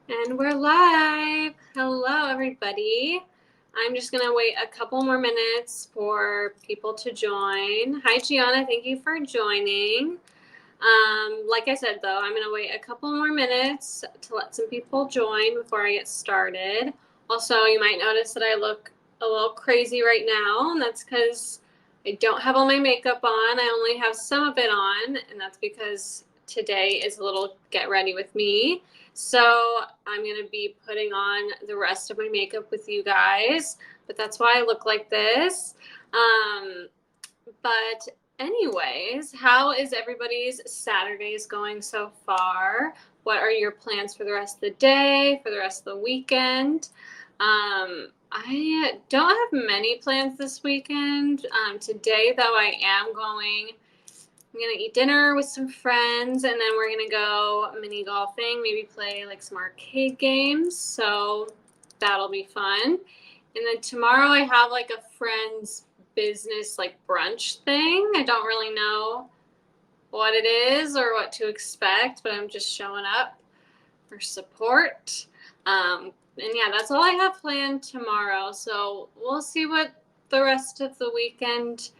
And we're live. Hello, everybody. I'm just going to wait a couple more minutes for people to join. Hi, Gianna. Thank you for joining. Like I said, though, I'm going to wait a couple more minutes to let some people join before I get started. Also, you might notice that I look a little crazy right now, and that's because I don't have all my makeup on. I only have some of it on, and that's because today is a little get ready with me. So I'm going to be putting on the rest of my makeup with you guys, but that's why I look like this. But anyways, how is everybody's Saturdays going so far? What are your plans for the rest of the day, for the rest of the weekend? I don't have many plans this weekend. Today, though, I'm gonna eat dinner with some friends, and then we're gonna go mini golfing, maybe play like some arcade games. So that'll be fun. And then tomorrow I have like a friend's business like brunch thing. I don't really know what it is or what to expect, but I'm just showing up for support. And yeah, that's all I have planned tomorrow. So we'll see what the rest of the weekend,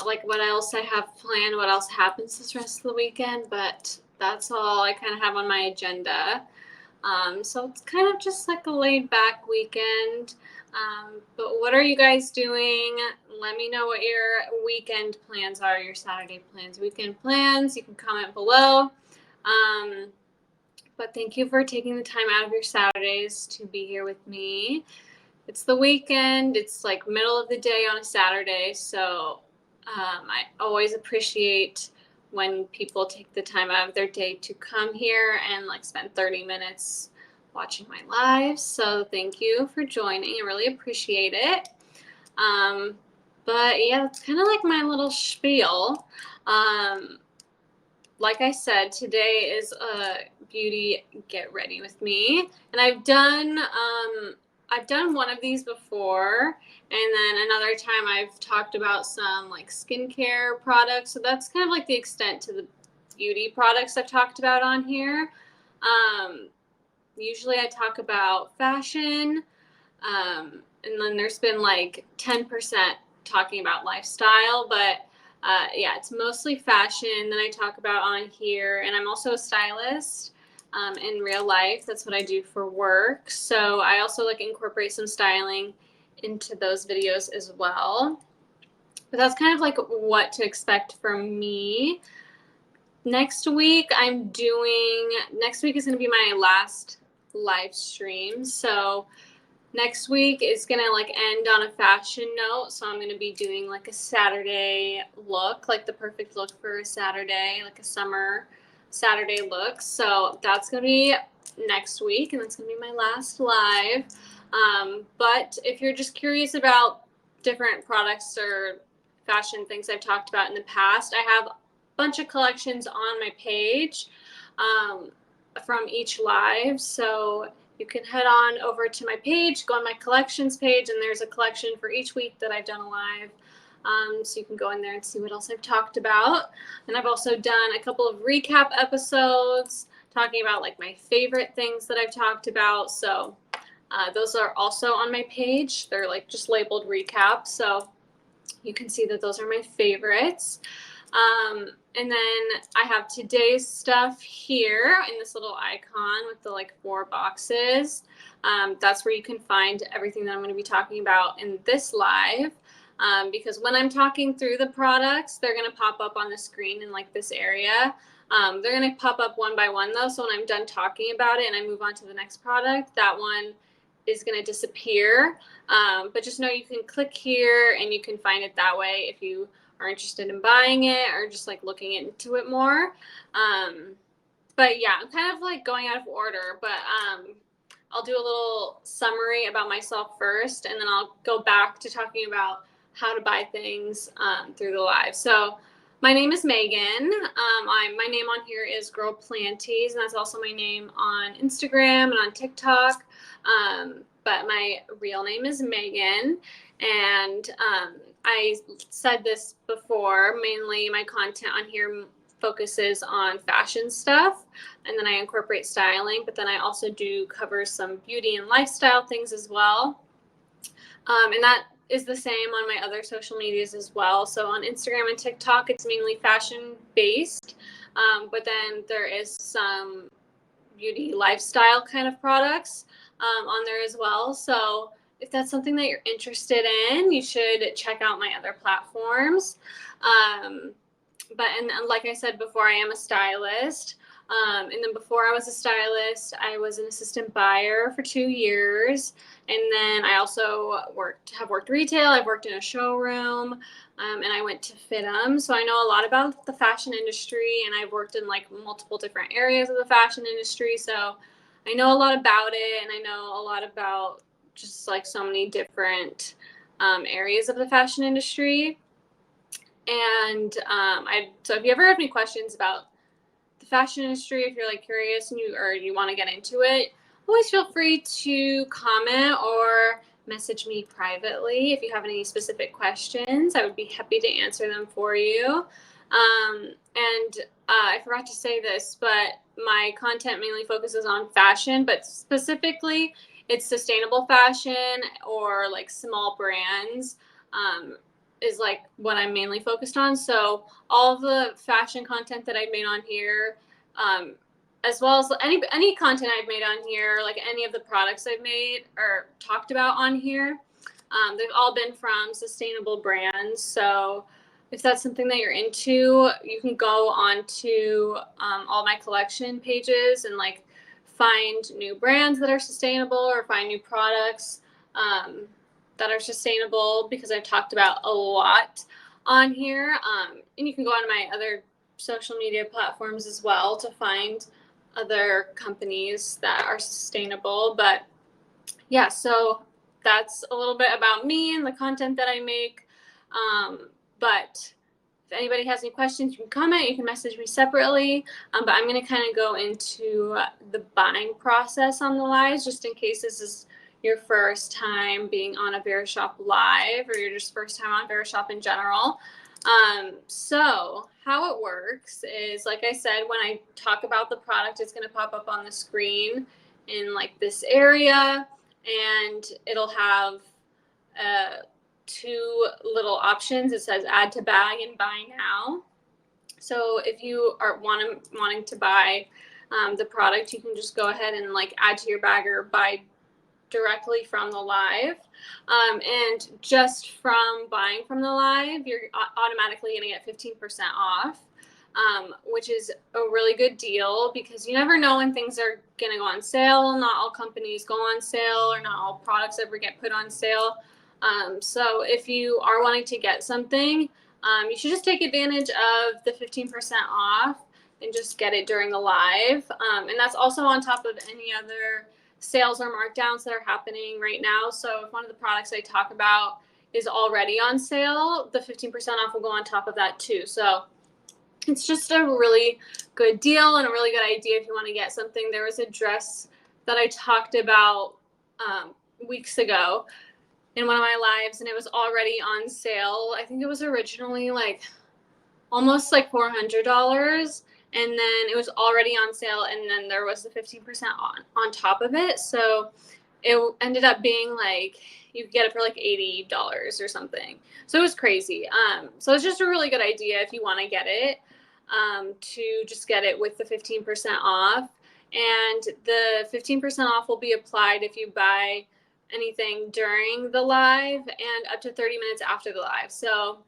like what else I have planned, what else happens this rest of the weekend. But that's all I kind of have on my agenda. So it's kind of just like a laid back weekend. But what are you guys doing? Let me know what your weekend plans are, your Saturday plans, weekend plans. You can comment below. But thank you for taking the time out of your Saturdays to be here with me. It's the weekend. It's like middle of the day on a Saturday. So I always appreciate when people take the time out of their day to come here and like spend 30 minutes watching my lives. So thank you for joining. I really appreciate it. But yeah, that's kind of like my little spiel. Like I said, today is a beauty get ready with me, and I've done one of these before, and then another time I've talked about some like skincare products. So that's kind of like the extent to the beauty products I've talked about on here. Usually I talk about fashion, and then there's been like 10% talking about lifestyle, but yeah, it's mostly fashion that I talk about on here. And I'm also a stylist in real life. That's what I do for work. So I also like incorporate some styling into those videos as well. But that's kind of like what to expect from me. Next week is going to be my last live stream. So next week is gonna like end on a fashion note, so I'm gonna be doing like a Saturday look, like the perfect look for a Saturday, like a summer Saturday look. So that's gonna be next week, and that's gonna be my last live. But if you're just curious about different products or fashion things I've talked about in the past, I have a bunch of collections on my page from each live. So you can head on over to my page, go on my collections page, and there's a collection for each week that I've done a live. So you can go in there and see what else I've talked about. And I've also done a couple of recap episodes talking about like my favorite things that I've talked about. So those are also on my page. They're like just labeled recap. So you can see that those are my favorites. And then I have today's stuff here in this little icon with the like 4 boxes. That's where you can find everything that I'm going to be talking about in this live. Because when I'm talking through the products, they're going to pop up on the screen in like this area. They're going to pop up one by one though. So when I'm done talking about it and I move on to the next product, that one is going to disappear. But just know you can click here and you can find it that way if you are interested in buying it or just like looking into it more. But yeah, I'm kind of like going out of order, but I'll do a little summary about myself first, and then I'll go back to talking about how to buy things through the live. So my name is Megan. My name on here is Girl Planties, and that's also my name on Instagram and on TikTok. But my real name is Megan, and I said this before, mainly my content on here focuses on fashion stuff, and then I incorporate styling, but then I also do cover some beauty and lifestyle things as well. And that is the same on my other social medias as well. So on Instagram and TikTok, it's mainly fashion based, but then there is some beauty lifestyle kind of products on there as well. So if that's something that you're interested in, you should check out my other platforms. And like I said before, I am a stylist. And then before I was a stylist, I was an assistant buyer for 2 years. And then I also have worked retail. I've worked in a showroom, and I went to FITM. So I know a lot about the fashion industry, and I've worked in like multiple different areas of the fashion industry. So I know a lot about it, and I know a lot about just like so many different areas of the fashion industry. And so if you ever have any questions about the fashion industry, if you're like curious and you want to get into it, always feel free to comment or message me privately if you have any specific questions. I would be happy to answer them for you. And I forgot to say this, but my content mainly focuses on fashion, but specifically it's sustainable fashion or like small brands. Is like what I'm mainly focused on. So all of the fashion content that I've made on here, as well as any content I've made on here, like any of the products I've made or talked about on here, they've all been from sustainable brands. So if that's something that you're into, you can go on to all my collection pages and like find new brands that are sustainable or find new products that are sustainable, because I've talked about a lot on here. And you can go on my other social media platforms as well to find other companies that are sustainable. But yeah, so that's a little bit about me and the content that I make. But if anybody has any questions, you can comment, you can message me separately. But I'm going to kind of go into the buying process on the lives, just in case this is your first time being on a Verishop live, or your just first time on Verishop in general. So how it works is, like I said, when I talk about the product, it's going to pop up on the screen in like this area, and it'll have two little options. It says add to bag and buy now. So if you are wanting to buy the product, you can just go ahead and like add to your bag or buy directly from the live. And just from buying from the live, you're automatically going to get 15% off, which is a really good deal, because you never know when things are going to go on sale. Not all companies go on sale, or not all products ever get put on sale. So if you are wanting to get something, you should just take advantage of the 15% off and just get it during the live. And that's also on top of any other sales or markdowns that are happening right now. So if one of the products I talk about is already on sale, the 15% off will go on top of that too. So it's just a really good deal and a really good idea if you want to get something. There was a dress that I talked about weeks ago in one of my lives, and it was already on sale. I think it was originally like almost like $400, and then it was already on sale, and then there was the 15% on top of it. So it ended up being like you could get it for like $80 or something. So it was crazy. So it's just a really good idea if you want to get it, to just get it with the 15% off. And the 15% off will be applied if you buy anything during the live and up to 30 minutes after the live. So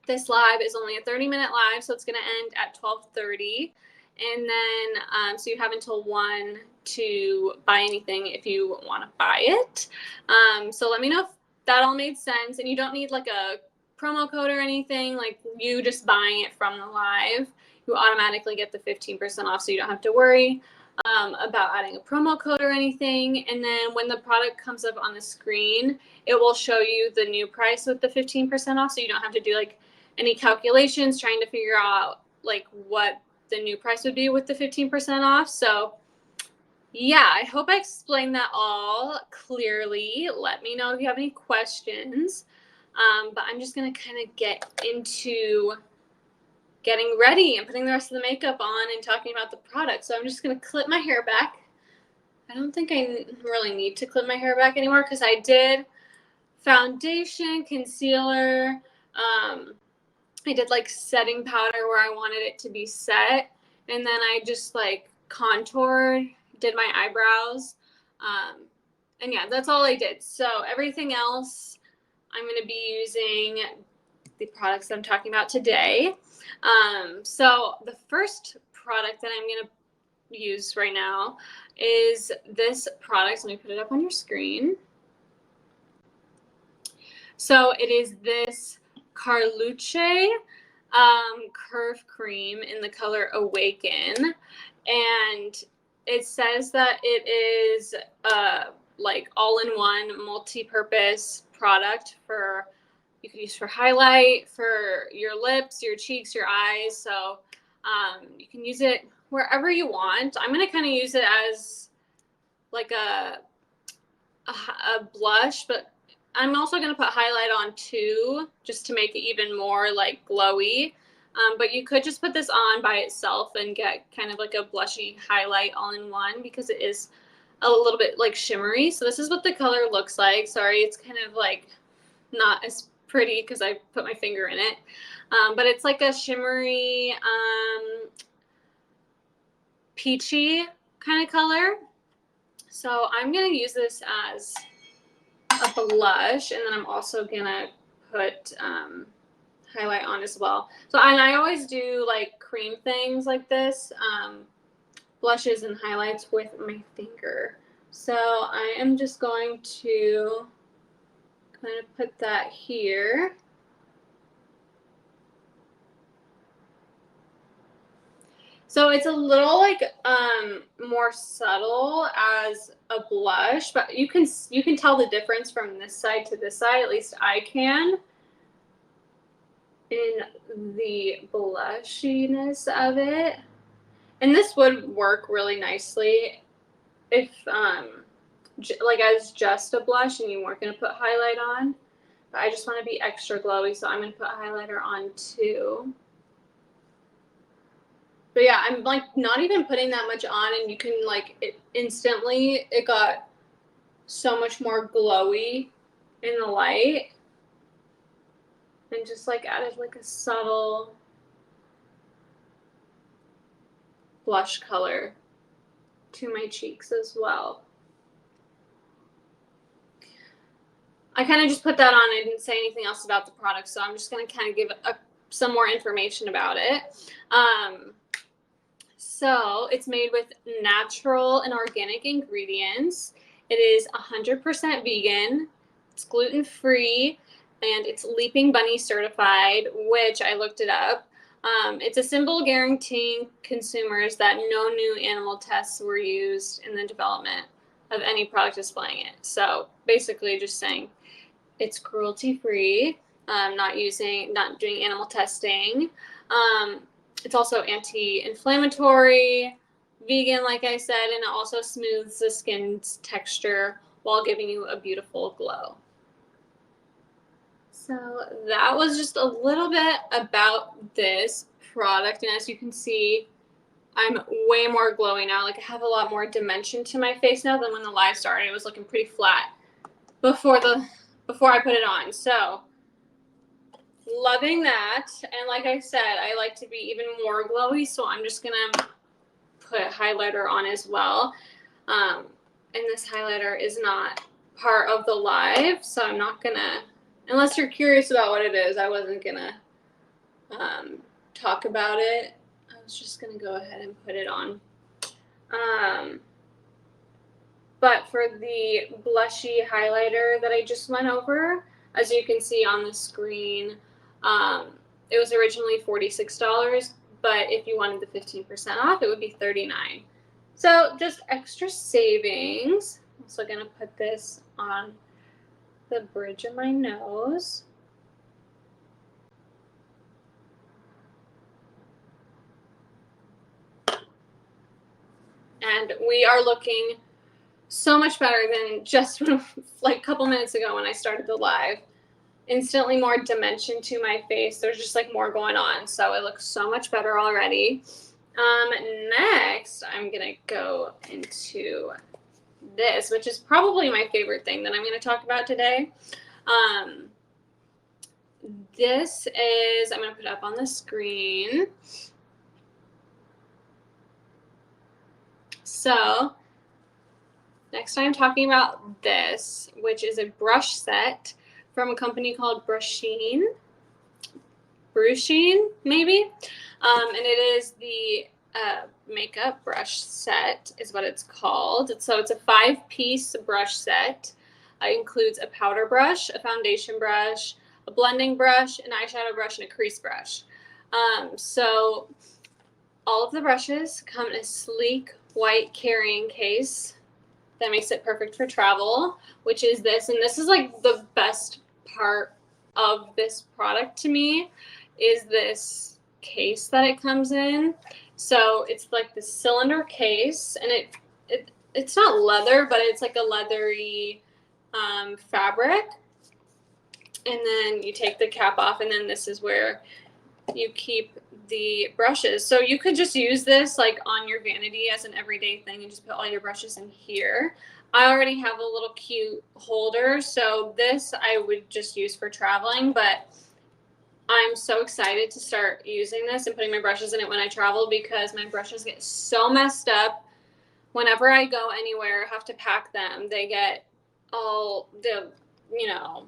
this live is only a 30-minute live, so it's going to end at 12:30. And then, so you have until 1 to buy anything if you want to buy it. So let me know if that all made sense. And you don't need like a promo code or anything. Like, you just buying it from the live, you automatically get the 15% off, so you don't have to worry about adding a promo code or anything. And then when the product comes up on the screen, it will show you the new price with the 15% off, so you don't have to do like any calculations trying to figure out like what the new price would be with the 15% off. So yeah, I hope I explained that all clearly. Let me know if you have any questions. But I'm just going to kind of get into getting ready and putting the rest of the makeup on and talking about the product. So I'm just going to clip my hair back. I don't think I really need to clip my hair back anymore because I did foundation, concealer. I did like setting powder where I wanted it to be set. And then I just like contoured, did my eyebrows. And yeah, that's all I did. So everything else, I'm going to be using the products that I'm talking about today. So the first product that I'm going to use right now is this product. Let me put it up on your screen. So it is this Carluce curve cream in the color Awaken, and it says that it is like all-in-one multi-purpose product for you can use for highlight, for your lips, your cheeks, your eyes. So you can use it wherever you want. I'm gonna kind of use it as like a blush, but I'm also going to put highlight on too, just to make it even more like glowy. But you could just put this on by itself and get kind of like a blushy highlight all in one because it is a little bit like shimmery. So this is what the color looks like. Sorry, it's kind of like not as pretty because I put my finger in it. But it's like a shimmery, peachy kind of color. So I'm going to use this as a blush, and then I'm also gonna put highlight on as well. So, and I always do like cream things like this, blushes and highlights with my finger. So I am just going to kind of put that here. So it's a little like more subtle as a blush, but you can tell the difference from this side to this side. At least I can, in the blushiness of it. And this would work really nicely if like as just a blush and you weren't going to put highlight on. But I just want to be extra glowy, so I'm going to put highlighter on too. But yeah, I'm like not even putting that much on, and you can like it instantly, it got so much more glowy in the light. And just like added like a subtle blush color to my cheeks as well. I kind of just put that on. I didn't say anything else about the product, so I'm just going to kind of give some more information about it. So it's made with natural and organic ingredients. It is 100% vegan. It's gluten-free, and it's Leaping Bunny certified, which I looked it up. It's a symbol guaranteeing consumers that no new animal tests were used in the development of any product displaying it. So basically just saying it's cruelty-free, not doing animal testing. It's also anti-inflammatory, vegan, like I said, and it also smooths the skin's texture while giving you a beautiful glow. So that was just a little bit about this product. And as you can see, I'm way more glowy now. Like I have a lot more dimension to my face now than when the live started. It was looking pretty flat before I put it on. So loving that. And like I said, I like to be even more glowy, so I'm just gonna put highlighter on as well. And this highlighter is not part of the live, so I'm not gonna, unless you're curious about what it is, I wasn't gonna talk about it. I was just gonna go ahead and put it on. But for the blushy highlighter that I just went over, as you can see on the screen, it was originally $46, but if you wanted the 15% off, it would be $39. So just extra savings. I'm also gonna put this on the bridge of my nose. And we are looking so much better than just like a couple minutes ago when I started the live. instantly more dimension to my face. There's just like more going on. So it looks so much better already. Next, I'm going to go into this, which is probably my favorite thing that I'm going to talk about today. This is, I'm going to put it up on the screen. So next I'm talking about this, which is a brush set from a company called Brusheen, maybe. And it is the makeup brush set is what it's called. So it's a 5-piece brush set. It includes a powder brush, a foundation brush, a blending brush, an eyeshadow brush, and a crease brush. So all of the brushes come in a sleek white carrying case that makes it perfect for travel, which is this. And this is like the best part of this product to me, is this case that it comes in. So it's like the cylinder case, and it's not leather, but it's like a leathery fabric. And then you take the cap off, and then this is where you keep the brushes. So you could just use this like on your vanity as an everyday thing and just put all your brushes in here. I already have a little cute holder, so this I would just use for traveling, but I'm so excited to start using this and putting my brushes in it when I travel, because my brushes get so messed up whenever I go anywhere. I have to pack them. They get all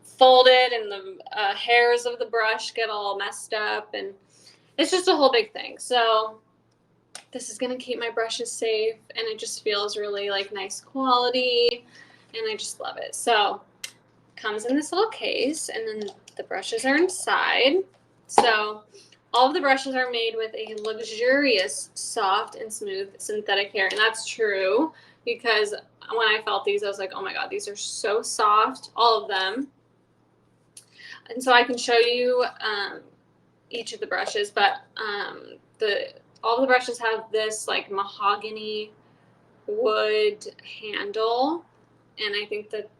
folded, and the hairs of the brush get all messed up, and it's just a whole big thing. So this is going to keep my brushes safe, and it just feels really like nice quality, and I just love it. So it comes in this little case, and then the brushes are inside. So all of the brushes are made with a luxurious, soft, and smooth synthetic hair. And that's true, because when I felt these, I was like, oh my God, these are so soft, all of them. And so I can show you each of the brushes, but all the brushes have this like mahogany wood handle, and I think that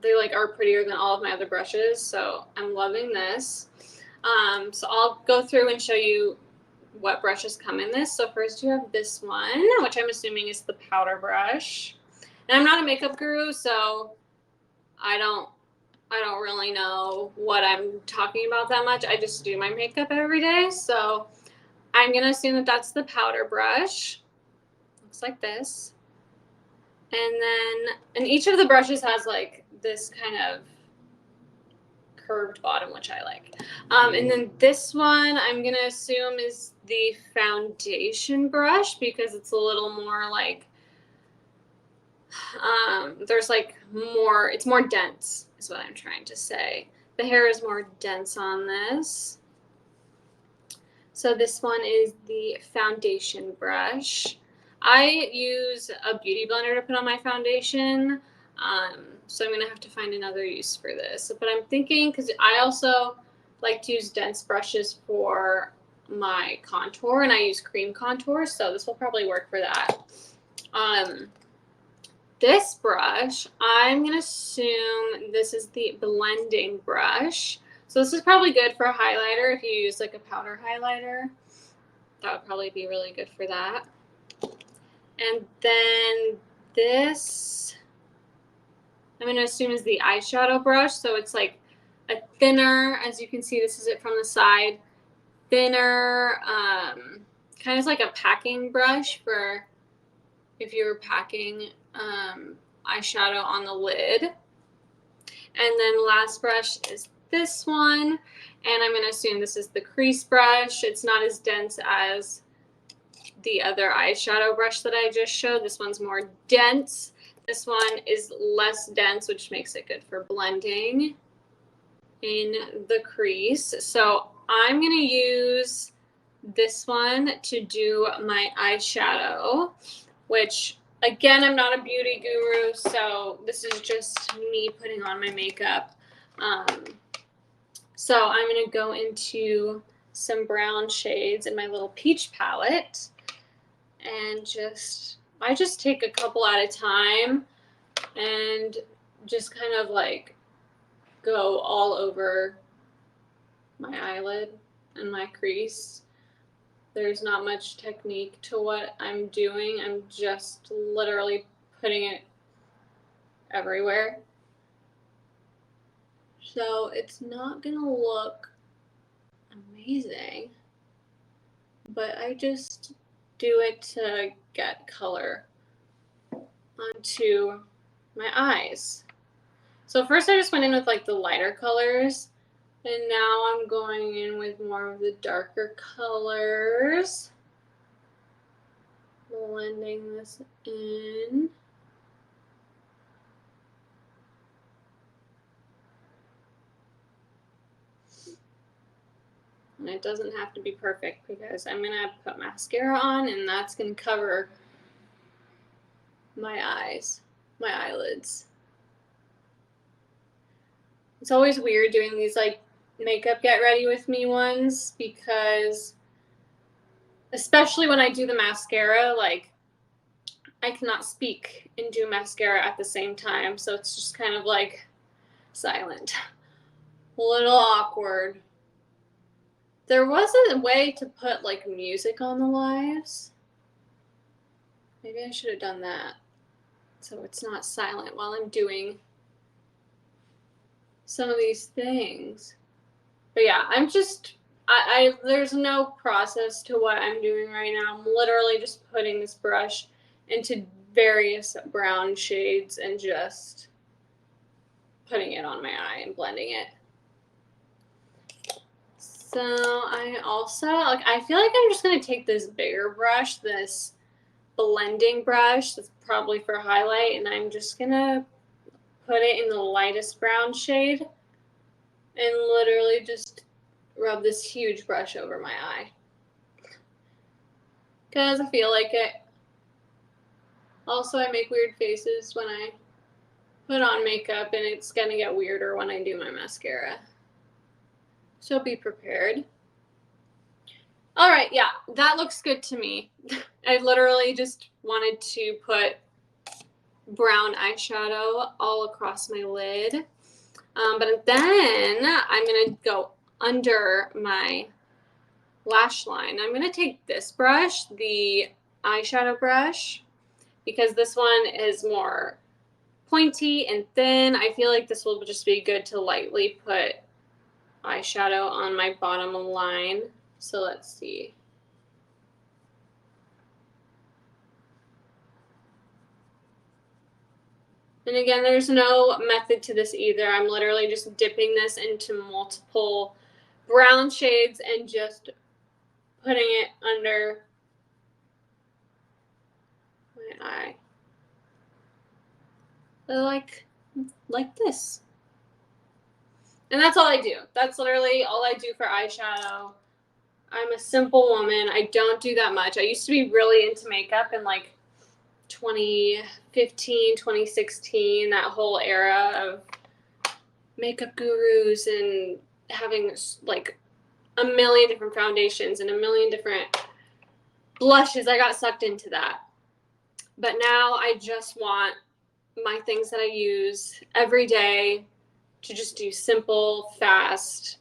they like are prettier than all of my other brushes, so I'm loving this. So I'll go through and show you what brushes come in this. So first you have this one, which I'm assuming is the powder brush. And I'm not a makeup guru, so I don't really know what I'm talking about that much. I just do my makeup every day, so I'm going to assume that that's the powder brush. Looks like this. And each of the brushes has like this kind of curved bottom, which I like. And then this one I'm going to assume is the foundation brush, because it's a little more like, there's like more, it's more dense is what I'm trying to say. The hair is more dense on this. So this one is the foundation brush. I use a beauty blender to put on my foundation, so I'm going to have to find another use for this. But I'm thinking, because I also like to use dense brushes for my contour, and I use cream contour, so this will probably work for that. This brush, I'm going to assume this is the blending brush. So this is probably good for a highlighter if you use like a powder highlighter. That would probably be really good for that. And then this, I'm going to assume is the eyeshadow brush. So it's like a thinner, as you can see, this is it from the side, thinner, kind of like a packing brush for if you were packing eyeshadow on the lid. And then last brush is this one, and I'm going to assume this is the crease brush. It's not as dense as the other eyeshadow brush that I just showed. This one's more dense. This one is less dense, which makes it good for blending in the crease. So I'm going to use this one to do my eyeshadow, which again, I'm not a beauty guru, so this is just me putting on my makeup. So I'm going to go into some brown shades in my little peach palette, and I just take a couple at a time and just kind of like go all over my eyelid and my crease. There's not much technique to what I'm doing. I'm just literally putting it everywhere. So it's not gonna look amazing, but I just do it to get color onto my eyes. So first I just went in with like the lighter colors, and now I'm going in with more of the darker colors. Blending this in. And it doesn't have to be perfect because I'm gonna put mascara on, and that's gonna cover my eyes, my eyelids. It's always weird doing these like makeup get ready with me ones, because especially when I do the mascara, like I cannot speak and do mascara at the same time, so it's just kind of like silent. A little awkward. There wasn't a way to put like music on the lives. Maybe I should have done that, so it's not silent while I'm doing some of these things. But yeah, I'm just, there's no process to what I'm doing right now. I'm literally just putting this brush into various brown shades and just putting it on my eye and blending it. So I also, like, I feel like I'm just going to take this bigger brush, this blending brush that's probably for highlight, and I'm just going to put it in the lightest brown shade and literally just rub this huge brush over my eye, because I feel like it. Also, I make weird faces when I put on makeup, and it's going to get weirder when I do my mascara. So be prepared. All right, yeah, that looks good to me. I literally just wanted to put brown eyeshadow all across my lid. But then I'm going to go under my lash line. I'm going to take this brush, the eyeshadow brush, because this one is more pointy and thin. I feel like this will just be good to lightly put eyeshadow on my bottom line. So let's see. And again, there's no method to this either. I'm literally just dipping this into multiple brown shades and just putting it under my eye. Like this. And that's all I do. That's literally all I do for eyeshadow. I'm a simple woman. I don't do that much. I used to be really into makeup in like 2015, 2016, that whole era of makeup gurus and having like a million different foundations and a million different blushes. I got sucked into that. But now I just want my things that I use every day to just do simple, fast,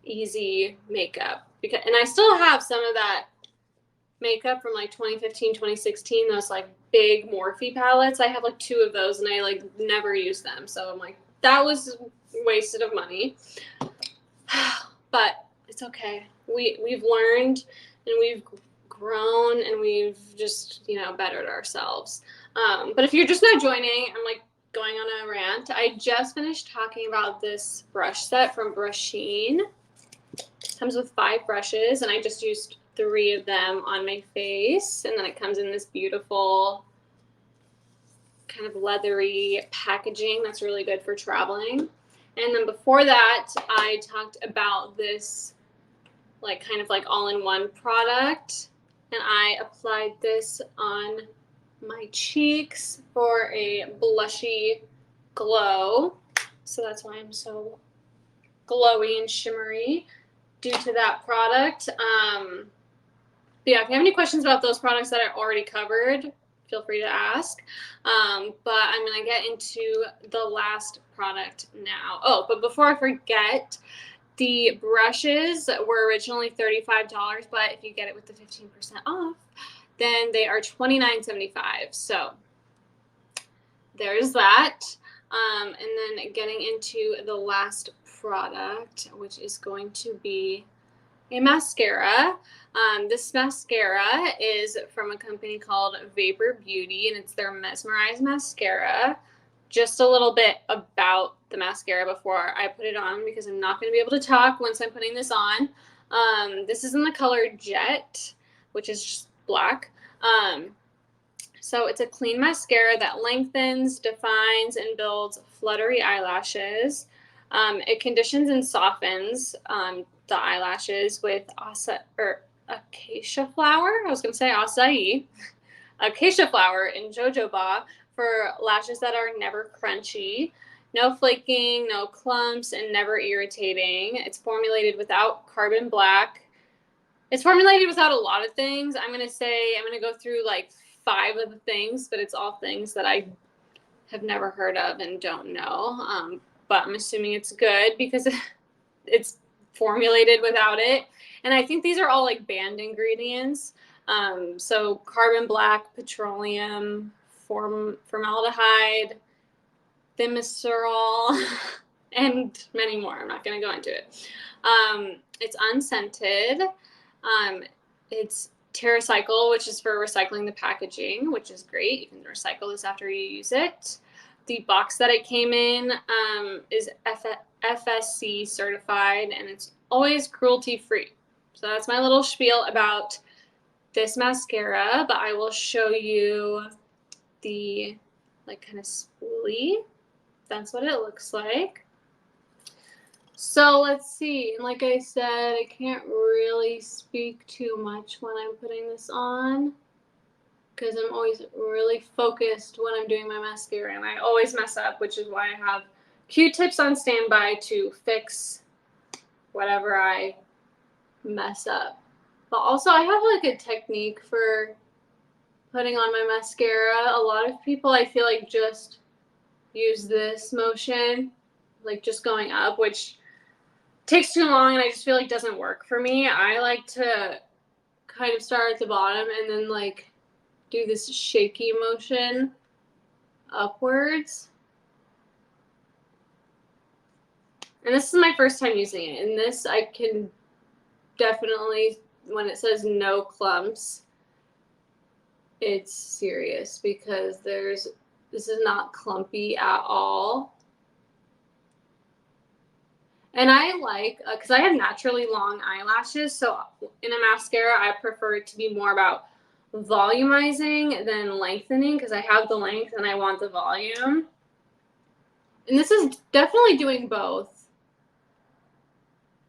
easy makeup. And I still have some of that makeup from like 2015, 2016, those like big Morphe palettes. I have like 2 of those, and I like never use them. So I'm like, that was wasted of money. But it's okay. We've learned, and we've grown, and we've just, you know, bettered ourselves. But if you're just not joining, I'm like going on a rant. I just finished talking about this brush set from Brusheen. It comes with 5 brushes, and I just used 3 of them on my face, and then it comes in this beautiful kind of leathery packaging that's really good for traveling. And then before that, I talked about this like kind of like all-in-one product, and I applied this on my cheeks for a blushy glow. So that's why I'm so glowy and shimmery, due to that product. But yeah, if you have any questions about those products that I already covered, feel feel free to ask. But I'm going to get into the last product now. Oh, but before I forget, the brushes were originally $35, but if you get it with the 15% off, then they are $29.75. So there's that. And then getting into the last product, which is going to be a mascara. This mascara is from a company called Vapor Beauty, and it's their Mesmerize mascara. Just a little bit about the mascara before I put it on, because I'm not going to be able to talk once I'm putting this on. This is in the color Jet, which is just black. So it's a clean mascara that lengthens, defines, and builds fluttery eyelashes. It conditions and softens the eyelashes with acacia flower. I was going to say acai. Acacia flower and jojoba for lashes that are never crunchy. No flaking, no clumps, and never irritating. It's formulated without carbon black. It's formulated without a lot of things. I'm going to go through like 5 of the things, but it's all things that I have never heard of and don't know. But I'm assuming it's good because it's formulated without it. And I think these are all like banned ingredients. So carbon black, petroleum, formaldehyde, thimerosal, and many more. I'm not going to go into it. It's unscented. It's TerraCycle, which is for recycling the packaging, which is great. You can recycle this after you use it. The box that it came in is FSC certified, and it's always cruelty-free. So that's my little spiel about this mascara, but I will show you the like kind of spoolie. That's what it looks like. So let's see. And like I said, I can't really speak too much when I'm putting this on because I'm always really focused when I'm doing my mascara, and I always mess up, which is why I have Q-tips on standby to fix whatever I mess up. But also I have like a technique for putting on my mascara. A lot of people, I feel like, just use this motion, like just going up, which takes too long and I just feel like doesn't work for me. I like to kind of start at the bottom and then like do this shaky motion upwards. And this is my first time using it. And this I can definitely, when it says no clumps, it's serious because this is not clumpy at all. And I like, because I have naturally long eyelashes, so in a mascara, I prefer it to be more about volumizing than lengthening, because I have the length and I want the volume. And this is definitely doing both.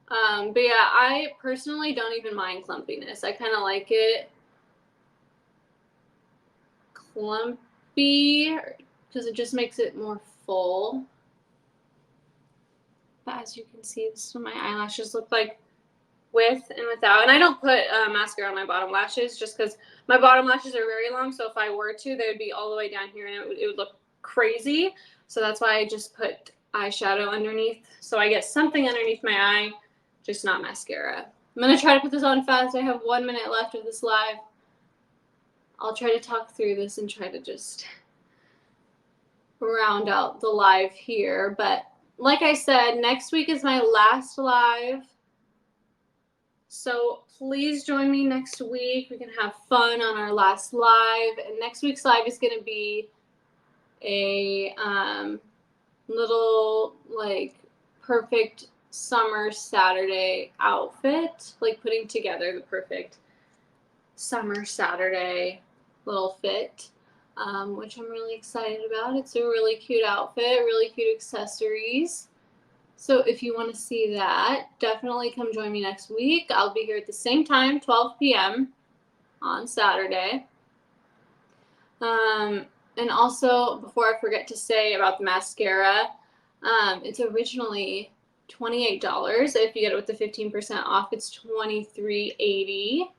But yeah, I personally don't even mind clumpiness. I kind of like it clumpy because it just makes it more full. But as you can see, this is what my eyelashes look like with and without. And I don't put mascara on my bottom lashes just because my bottom lashes are very long. So if I were to, they would be all the way down here and it would look crazy. So that's why I just put eyeshadow underneath. So I get something underneath my eye, just not mascara. I'm going to try to put this on fast. I have 1 minute left of this live. I'll try to talk through this and try to just round out the live here. But like I said, next week is my last live. So please join me next week. We can have fun on our last live. And next week's live is going to be a little like perfect summer Saturday outfit, like putting together the perfect summer Saturday little fit, which I'm really excited about. It's a really cute outfit, really cute accessories. So if you want to see that, definitely come join me next week. I'll be here at the same time, 12 p.m. on Saturday. And also, before I forget to say about the mascara, it's originally $28. If you get it with the 15% off, it's $23.80.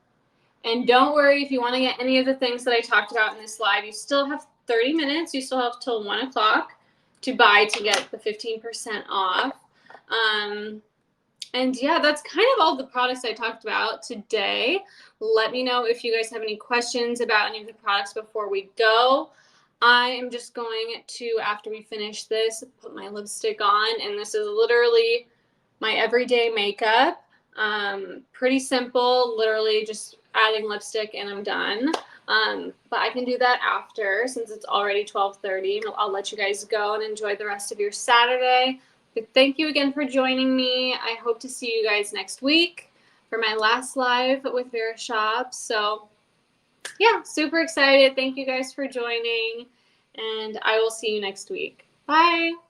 And don't worry, if you want to get any of the things that I talked about in this live, you still have 30 minutes. You still have till 1 o'clock to buy to get the 15% off. And yeah, that's kind of all the products I talked about today. Let me know if you guys have any questions about any of the products before we go. I am just going to, after we finish this, put my lipstick on. And this is literally my everyday makeup. Pretty simple, literally just adding lipstick and I'm done. But I can do that after, since it's already 12:30. I'll let you guys go and enjoy the rest of your Saturday. But thank you again for joining me. I hope to see you guys next week for my last live with Verishop. So yeah, super excited. Thank you guys for joining, and I will see you next week. Bye.